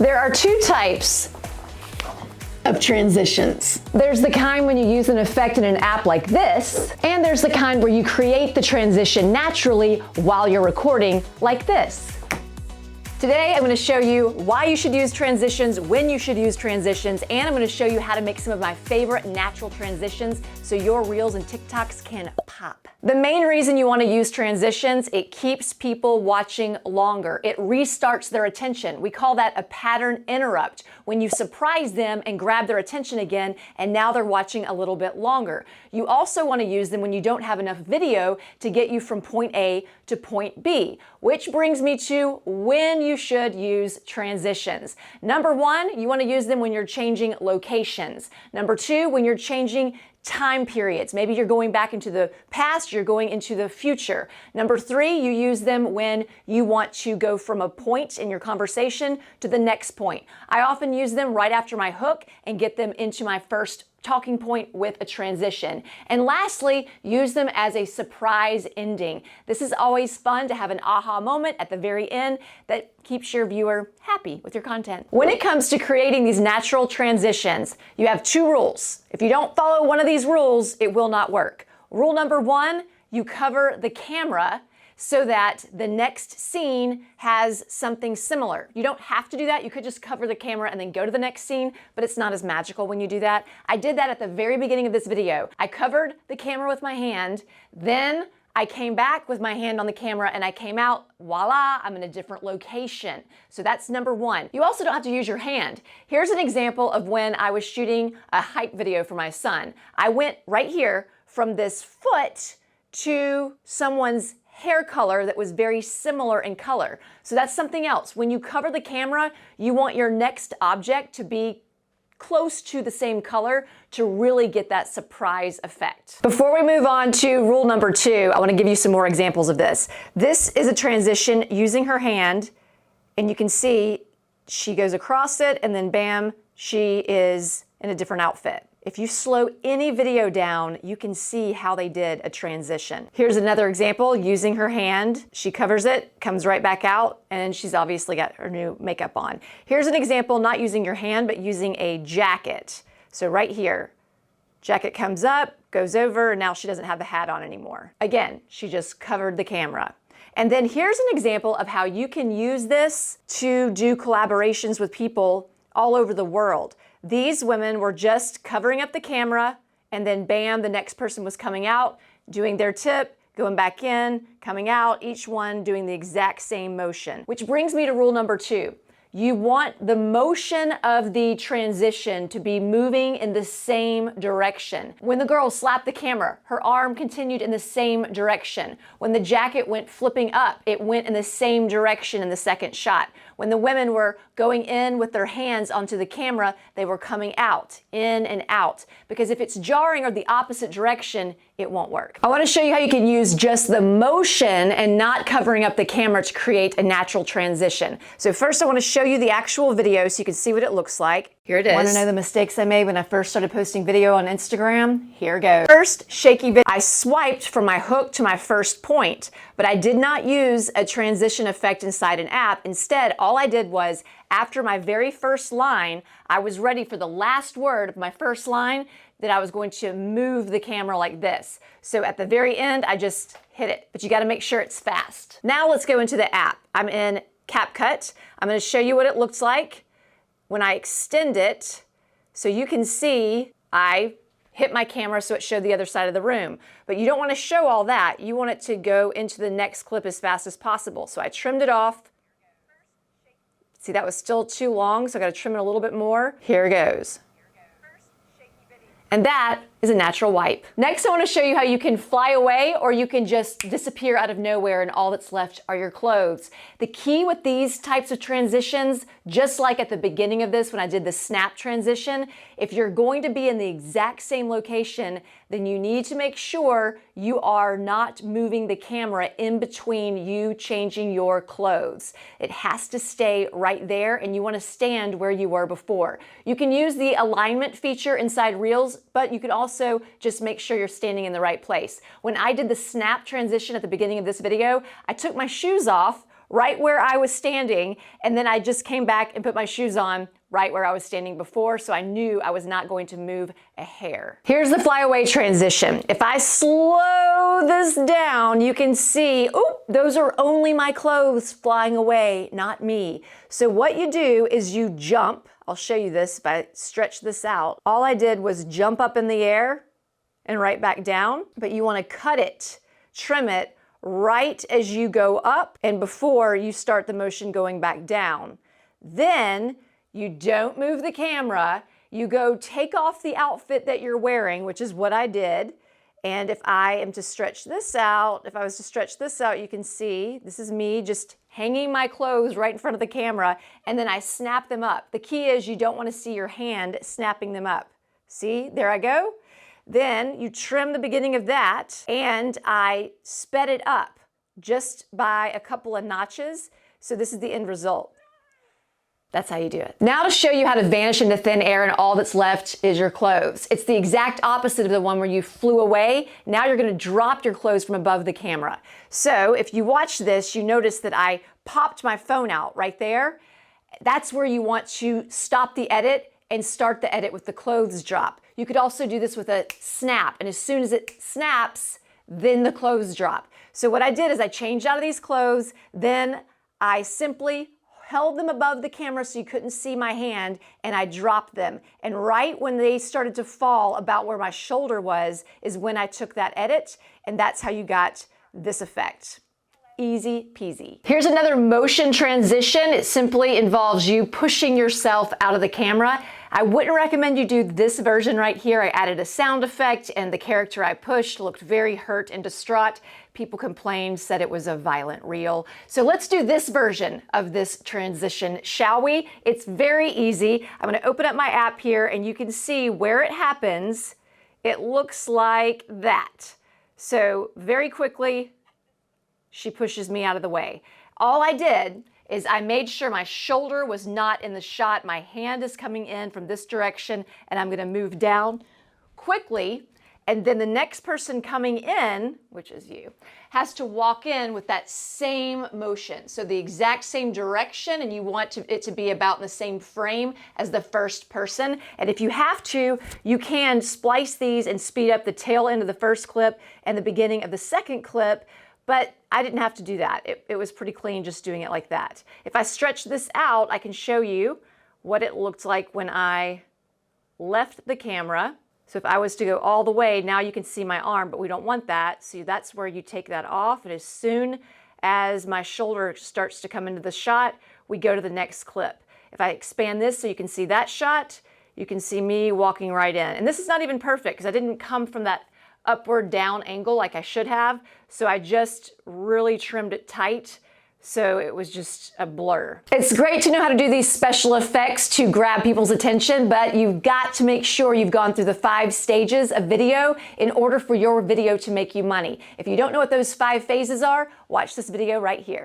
There are two types of transitions. There's the kind when you use an effect in an app like this, and there's the kind where you create the transition naturally while you're recording like this. Today, I'm going to show you why you should use transitions, when you should use transitions, and I'm going to show you how to make some of my favorite natural transitions so your Reels and TikToks can pop. The main reason you want to use transitions, it keeps people watching longer. It restarts their attention. We call that a pattern interrupt, when you surprise them and grab their attention again, and now they're watching a little bit longer. You also want to use them when you don't have enough video to get you from point A to point B, which brings me to when you should use transitions. Number one, you want to use them when you're changing locations. Number two, when you're changing time periods. Maybe you're going back into the past, you're going into the future. Number three, you use them when you want to go from a point in your conversation to the next point. I often use them right after my hook and get them into my first talking point with a transition. And lastly, use them as a surprise ending. This is always fun to have an aha moment at the very end that keeps your viewer happy with your content. When it comes to creating these natural transitions, you have two rules. If you don't follow one of these rules, it will not work. Rule number one, you cover the camera so that the next scene has something similar. You don't have to do that. You could just cover the camera and then go to the next scene, but it's not as magical when you do that. I did that at the very beginning of this video. I covered the camera with my hand, then I came back with my hand on the camera and I came out, voila, I'm in a different location. So that's number one. You also don't have to use your hand. Here's an example of when I was shooting a hike video for my son. I went right here from this foot to someone's hair color that was very similar in color. So that's something else. When you cover the camera, you want your next object to be close to the same color to really get that surprise effect. Before we move on to rule number two, I want to give you some more examples of this. This is a transition using her hand, and you can see she goes across it and then bam, she is in a different outfit. If you slow any video down, you can see how they did a transition. Here's another example using her hand. She covers it, comes right back out, and she's obviously got her new makeup on. Here's an example not using your hand, but using a jacket. So right here, jacket comes up, goes over, and now she doesn't have the hat on anymore. Again, she just covered the camera. And then here's an example of how you can use this to do collaborations with people all over the world. These women were just covering up the camera, and then bam, the next person was coming out, doing their tip, going back in, coming out, each one doing the exact same motion. Which brings me to rule number two. You want the motion of the transition to be moving in the same direction. When the girl slapped the camera, her arm continued in the same direction. When the jacket went flipping up, it went in the same direction in the second shot. When the women were going in with their hands onto the camera, they were coming out, in and out. Because if it's jarring or the opposite direction, it won't work. I want to show you how you can use just the motion and not covering up the camera to create a natural transition. So first I want to show you the actual video so you can see what it looks like. Here it is. Want to know the mistakes I made when I first started posting video on Instagram? Here goes. First, shaky video. I swiped from my hook to my first point, but I did not use a transition effect inside an app. Instead, all I did was, after my very first line, I was ready for the last word of my first line that I was going to move the camera like this. So at the very end, I just hit it, but you got to make sure it's fast. Now let's go into the app. I'm in CapCut. I'm going to show you what it looks like when I extend it, so you can see I hit my camera so it showed the other side of the room. But you don't want to show all that. You want it to go into the next clip as fast as possible. So I trimmed it off. See, that was still too long, so I got to trim it a little bit more. Here it goes. And that is a natural wipe. Next, I want to show you how you can fly away, or you can just disappear out of nowhere and all that's left are your clothes. The key with these types of transitions, just like at the beginning of this when I did the snap transition, if you're going to be in the exact same location, then you need to make sure you are not moving the camera in between you changing your clothes. It has to stay right there, and you want to stand where you were before. You can use the alignment feature inside Reels, but you can also just make sure you're standing in the right place. When I did the snap transition at the beginning of this video, I took my shoes off right where I was standing, and then I just came back and put my shoes on right where I was standing before, so I knew I was not going to move a hair. Here's the flyaway transition. If I slow this down, you can see, oh, those are only my clothes flying away, not me. So what you do is you jump. I'll show you this if I stretch this out. All I did was jump up in the air and right back down, but you want to cut it, trim it right as you go up and before you start the motion going back down. Then you don't move the camera. You go take off the outfit that you're wearing, which is what I did. And if I am to stretch this out, if I was to stretch this out, you can see this is me just hanging my clothes right in front of the camera, and then I snap them up. The key is you don't want to see your hand snapping them up. See, there I go. Then you trim the beginning of that, and I sped it up just by a couple of notches. So this is the end result. That's how you do it. Now to show you how to vanish into thin air and all that's left is your clothes. It's the exact opposite of the one where you flew away. Now you're gonna drop your clothes from above the camera. So if you watch this, you notice that I popped my phone out right there. That's where you want to stop the edit and start the edit with the clothes drop. You could also do this with a snap, and as soon as it snaps, then the clothes drop. So what I did is I changed out of these clothes, then I simply held them above the camera so you couldn't see my hand, and I dropped them. And right when they started to fall about where my shoulder was is when I took that edit, and that's how you got this effect. Easy peasy. Here's another motion transition. It simply involves you pushing yourself out of the camera. I wouldn't recommend you do this version right here. I added a sound effect, and the character I pushed looked very hurt and distraught. People complained, said it was a violent reel. So let's do this version of this transition, shall we? It's very easy. I'm gonna open up my app here, and you can see where it happens. It looks like that. So very quickly, she pushes me out of the way. All I did is I made sure my shoulder was not in the shot. My hand is coming in from this direction, and I'm gonna move down quickly, and then the next person coming in, which is you, has to walk in with that same motion. So the exact same direction, and you want it to be about in the same frame as the first person. And if you have to, you can splice these and speed up the tail end of the first clip and the beginning of the second clip, but I didn't have to do that. It was pretty clean just doing it like that. If I stretch this out, I can show you what it looked like when I left the camera. So if I was to go all the way, now you can see my arm, but we don't want that. So that's where you take that off. And as soon as my shoulder starts to come into the shot, we go to the next clip. If I expand this so you can see that shot, you can see me walking right in. And this is not even perfect because I didn't come from that upward down angle like I should have. So I just really trimmed it tight. So it was just a blur. It's great to know how to do these special effects to grab people's attention, but you've got to make sure you've gone through the 5 stages of video in order for your video to make you money. If you don't know what those 5 phases are, watch this video right here.